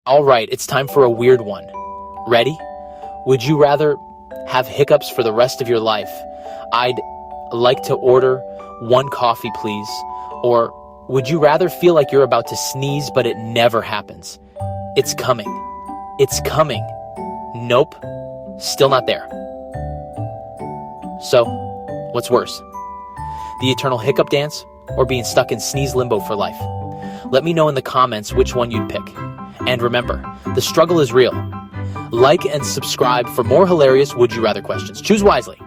All right, it's time for a weird one. Ready? Would you rather have hiccups for the rest of your life? I'd like to order one coffee, please. Or would you rather feel like you're about to sneeze, but it never happens? It's coming. It's coming. Nope. Still not there. So, what's worse? The eternal hiccup dance or being stuck in sneeze limbo for life? Let me know in the comments which one you'd pick. And remember, the struggle is real. Like and subscribe for more hilarious Would You Rather questions. Choose wisely.